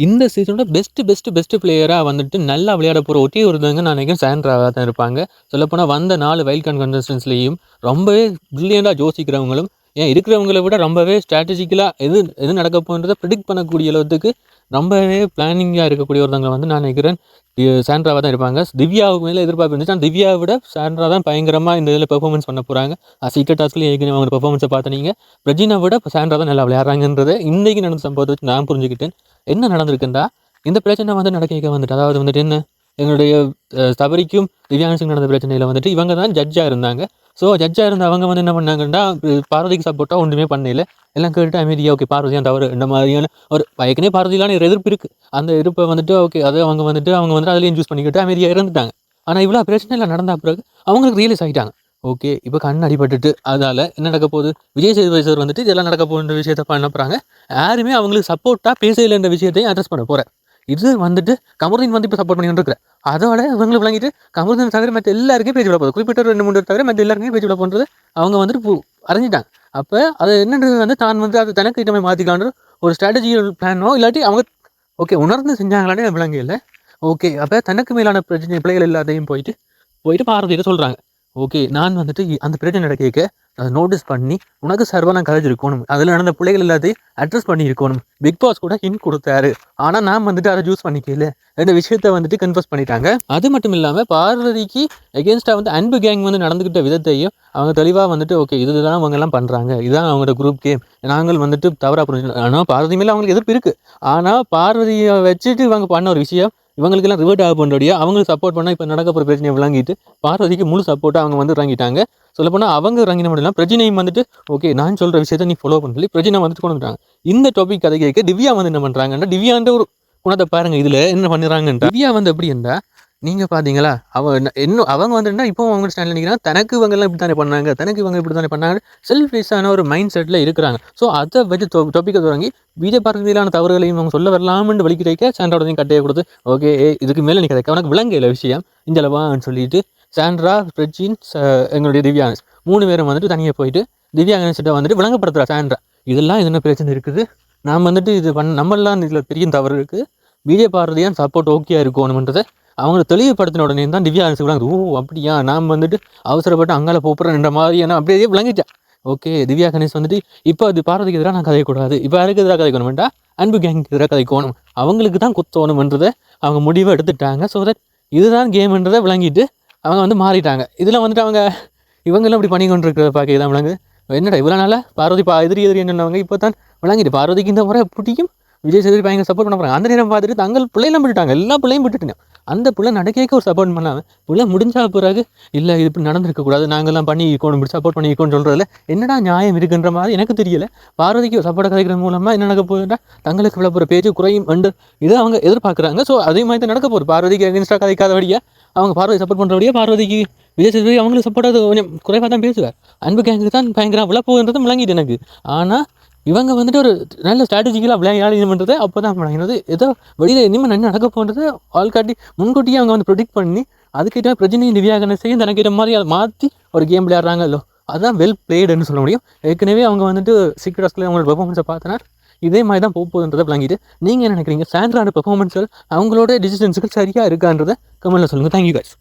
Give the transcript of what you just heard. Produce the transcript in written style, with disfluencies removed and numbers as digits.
இந்த சீசனோட பெஸ்ட் பிளேயராக வந்துட்டு நல்லா விளையாட போகிற ஒரே ஒருத்தவங்க நான் நினைக்கிறேன் சாண்ட்ராவாக தான் இருப்பாங்க. சொல்லப்போனால் வந்த 4 வைல்ட் கார்டு கண்டஸ்டன்ஸ்லேயும் ரொம்பவே பிரில்லியண்டாக யோசிக்கிறவங்களும், ஏன் இருக்கிறவங்கள விட ரொம்பவே ஸ்ட்ராட்டஜிக்கலாக எது நடக்க போன்றதை ப்ரிடிக்ட் பண்ணக்கூடிய அளவுக்கு ரொம்பவே பிளானிங்காக இருக்கக்கூடிய ஒருத்தவங்க வந்து நான் நினைக்கிறேன் சாண்ட்ராவாக தான் இருப்பாங்க. திவ்யாவுக்கு மேலே எதிர்பார்ப்பு இருந்துச்சு. ஆனால் திவ்யாவை விட சாண்ட்ரா தான் பயங்கரமாக இந்த இதில் பெர்ஃபார்மன்ஸ் பண்ண போகிறாங்க. சீக்கிரம் டாஸ்க்லேயே ஏற்கனவே அவங்க பெர்ஃபார்மன்ஸை பார்த்து நீங்கள் பிரஜினை விட இப்போ சாண்ட்ரா தான் நல்லா விளையாடுறாங்கன்றதை இன்றைக்கி நடந்த சம்பவத்தை வச்சு நான் புரிஞ்சுக்கிட்டேன். என்ன நடந்திருக்குண்டா, இந்த பிரச்சனை வந்து நடக்க வந்துட்டு அதாவது வந்துட்டு என்ன எங்களுடைய சபரிக்கும் திவ்யானுக்கும் நடந்த பிரச்சனையில் வந்துட்டு இவங்க தான் ஜட்ஜாக இருந்தாங்க. ஸோ ஜட்ஜாக இருந்த அவங்க வந்து என்ன பண்ணாங்கன்னா, பார்வதிக்கு சப்போர்ட்டாக ஒன்றுமே பண்ணல. எல்லாம் கேட்டுட்டு அமைதியாக ஓகே பார்வதியாக தவறு இந்த மாதிரியான ஒரு ஏற்கனவே பார்வதியிலான ஒரு எதிர்ப்பு இருக்குது. அந்த எதிர்ப்பை வந்துட்டு ஓகே அதை அவங்க வந்துட்டு அதுலேயும் யூஸ் பண்ணிக்கிட்டு அமைதியாக இருந்துட்டாங்க. ஆனால் இவ்வளோ பிரச்சனையில் நடந்த பிறகு அவங்களுக்கு ரியலைஸ் ஆகிட்டாங்க. ஓகே இப்போ கண் அடிபட்டுட்டு அதால் என்ன நடக்க போகுது, விஜய் சேதுபதி சார் வந்துட்டு இதெல்லாம் நடக்க போகிற விஷயத்தை பண்ண போகிறாங்க. யாருமே அவங்களுக்கு சப்போர்ட்டாக பேசலைன்ற விஷயத்தையும் அட்ரஸ் பண்ண போகிறேன். இது வந்துட்டு கமருதீன் வந்து இப்போ சப்போர்ட் பண்ணிட்டு இருக்கிறேன். அதோட இவங்களுக்கு விளங்கிட்டு கமருதீன் தவிர மற்ற எல்லாருக்கும் பேஜ் விட போகுது. குறிப்பிட்ட 2-3 தவிர மற்ற எல்லாருக்குமே பேஜ் விட போன்றது அவங்க வந்துட்டு அறிஞ்சிட்டாங்க. அப்போ அது என்னன்றது வந்து தான் வந்து அது தனக்கு கிட்டமே மாற்றிக்கலான்ற ஒரு ஸ்ட்ராட்டஜிக்கல் பிளானோ இல்லாட்டி அவங்க ஓகே உணர்ந்து செஞ்சாங்களானே விளங்க இல்லை. ஓகே அப்போ தனக்கு மேலான பிரச்சனை பிள்ளைகள் எல்லாத்தையும் போயிட்டு பார்வதியிட்ட சொல்கிறாங்க. ஓகே நான் வந்துட்டு அந்த பிரச்சனை நடக்க அதை நோட்டீஸ் பண்ணி உனக்கு சர்வா நான் கதைச்சு இருக்கணும், அதில் நடந்த பிள்ளைகள் எல்லாத்தையும் அட்ரஸ் பண்ணி இருக்கணும். பிக் பாஸ் கூட ஹிண்ட் கொடுத்தாரு, ஆனால் நான் வந்துட்டு அதை யூஸ் பண்ணிக்கல ரெண்டு விஷயத்த வந்துட்டு கன்ஃபர்ஸ் பண்ணிட்டாங்க. அது மட்டும் இல்லாமல் பார்வதிக்கு எகென்ஸ்டாக வந்து அன்பு கேங் வந்து நடந்துக்கிட்ட விதத்தையும் அவங்க தெளிவாக வந்துட்டு ஓகே இதுதான் அவங்கெல்லாம் பண்ணுறாங்க, இதுதான் அவங்களோட குரூப் கேம், நாங்கள் வந்துட்டு தவறாக புரிஞ்சு. ஆனால் பார்வதி மேலே அவங்களுக்கு எதிர்ப்பு இருக்குது. ஆனால் பார்வதியை வச்சுட்டு இவங்க பண்ண ஒரு விஷயம் இவங்களுக்கெல்லாம் ரிவர்ட் ஆக பண்ணுறோடியா அவங்களுக்கு சப்போர்ட் பண்ணால் இப்போ நடக்க போகிற பிரச்சனையை விளங்கிட்டு பார்வதிக்கு முழு சப்போர்ட்டாக அவங்க வந்து இறங்கிட்டாங்க. சொல்லப்போனால் அவங்க இறங்கின மட்டும் பிரஜினையும் வந்துட்டு ஓகே நான் சொல்கிற விஷயத்தை நீ ஃபாலோ பண்ணி பிரஜினை வந்துட்டு கொண்டு வந்துட்டாங்க. இந்த டாபிக் கதை கேட்க திவ்யா வந்து என்ன பண்ணுறாங்கன்னா, திவ்யான்ற ஒரு குணத்தை பாருங்கள் இதில் என்ன பண்ணிடுறாங்கன்ற. திவ்யா வந்து எப்படி இருந்தா நீங்கள் பார்த்தீங்களா, அவங்க வந்துட்டுனா இப்போ அவங்க ஸ்டாண்டில் நிற்கிறாங்க. தனக்கு இவங்கெல்லாம் இப்படி தானே பண்ணாங்க, தனக்கு இவங்க இப்படி தானே பண்ணாங்க, செல்ஃபிஷான ஒரு மைண்ட் செட்டில் இருக்கிறாங்க. ஸோ அதை வச்சு டாப்பிக்கை தொடங்கி பிஜே பார்க்கறதுலான தவறுகளையும் அவங்க சொல்ல வரலாம்னு வலிக்கு தைக்க சாண்ட்ராவோடையும் கட்டையை கொடுத்து ஓகே இதுக்கு மேலே நீ கதைக்க உனக்கு விளங்கல விஷயம் இஞ்சளவான்னு சொல்லிட்டு சாண்ட்ரா பிரஜின் எங்களுடைய திவ்யானஸ் 3 பேரும் வந்துட்டு தனியாக போயிட்டு திவ்யானஸ்கிட்ட வந்துட்டு விளங்கப்படுத்துகிறா சாண்ட்ரா இதெல்லாம் என்ன பிரச்சனை இருக்குது, நாம் வந்துட்டு இது நம்மளாம் இதில் பெரிய தவறு இருக்குது, பிஜே பார்வதியான் சப்போர்ட் ஓகே இருக்கணுன்றதை அவங்களை தெளிவுபடுத்தின உடனே தான் திவ்யா விளங்குது. ஓ அப்படியா நாம் வந்துட்டு அவசரப்பட்டு அங்கால போப்புறேன்ற மாதிரியான அப்படியே விளங்கிட்டேன். ஓகே திவ்யா கணேஷ் வந்துட்டு இப்போ அது பார்வதிக்கு எதிராக நான் கதைக்கூடாது, இப்போ யாருக்கு எதிராக கதைக்கணும் வேண்டாம், அன்பு கேங்க்கு எதிராக கதைக்கணும், அவங்களுக்கு தான் குத்தணும்ன்றதை அவங்க முடிவை எடுத்துட்டாங்க. ஸோ தட் இதுதான் கேம்ன்றதை விளங்கிட்டு அவங்க வந்து மாறிட்டாங்க. இதில் வந்துட்டு இவங்கெல்லாம் இப்படி பண்ணி கொண்டு இருக்கிறத பார்க்க தான் விளங்குது. என்னடா இவ்வளோ நாளாக பார்வதி எதிரி என்னவங்க இப்போ தான் விளங்கிட்டு பார்வதிக்கு இந்த முறை பிடிக்கும், விஜய் சேதுபதி பயங்கர சப்போர்ட் பண்ண போகிறாங்க. அந்த நேரம் பார்த்துட்டு தங்கள் பிள்ளைலாம் விட்டுட்டாங்க, எல்லா பிள்ளையும் விட்டுட்டேன். அந்த பிள்ளை நடக்க ஒரு சப்போர்ட் பண்ணாமல் பிள்ளை முடிஞ்சா பிறகு இல்லை இது இப்படி நடந்திருக்கக்கூடாது, நாங்கள்லாம் பண்ணி இருக்கணும் இப்படி சப்போர்ட் பண்ணி இருக்கணும்னு சொல்கிறதுல என்னடா நியாயம் இருக்குன்ற மாதிரி எனக்கு தெரியலை. பார்வதிக்கு சப்போர்ட் கதைக்கிறது மூலமாக என்ன நடக்க போகுதுன்னா தங்களுக்கு விழ போகிற பேஜ் குறையும் என்று இதை அவங்க எதிர்பார்க்குறாங்க. ஸோ அதே மாதிரி தான் நடக்க போகுது. பார்வதிக்கு அகென்ஸ்டாக கதைக்காதபடியாக அவங்க பார்வதி சப்போர்ட் பண்ணுறபடியாக பார்வதிக்கு விஜய் சேதுபதி அவங்களுக்கு சப்போர்ட்டாக கொஞ்சம் குறைவாக தான் பேசுவார். அன்பு கேங்கு தான் பயங்கரம் விழ போகுன்றதும் விளங்கிட்டு எனக்கு. ஆனால் இவங்க வந்துட்டு ஒரு நல்ல ஸ்ட்ராட்டஜிக்கலாக விளையாடுறது அப்போ தான் விளங்கினது. ஏதோ வெளியில் இனிமேல் என்ன நடக்க போகிறது ஆள்காட்டி முன்கூட்டியே அவங்க வந்து ப்ரொடிக்ட் பண்ணி அதுக்கிட்ட பிரச்சனையும் திவ்யா கணேசையும் தனக்கிட்ட மாதிரி அதை மாற்றி ஒரு கேம் விளையாடுறாங்கல்லோ, அதுதான் வெல் பிளேடுன்னு சொல்ல முடியும். ஏற்கனவே அவங்க வந்துட்டு சீக்ரெட் டாஸ்கில் அவங்களோட பெர்ஃபார்மன்ஸை பார்த்தனா இதே மாதிரி தான் போகுதுன்றதை விளங்கிட்டு நீங்கள் என்ன நினைக்கிறீங்க, சாண்ட்ரான பெர்ஃபார்மன்ஸ்கள் அவங்களோட டிசிஷன்ஸுகள் சரியாக இருக்கான்றதை கமெண்ட்டில் சொல்லுங்கள். Thank you guys.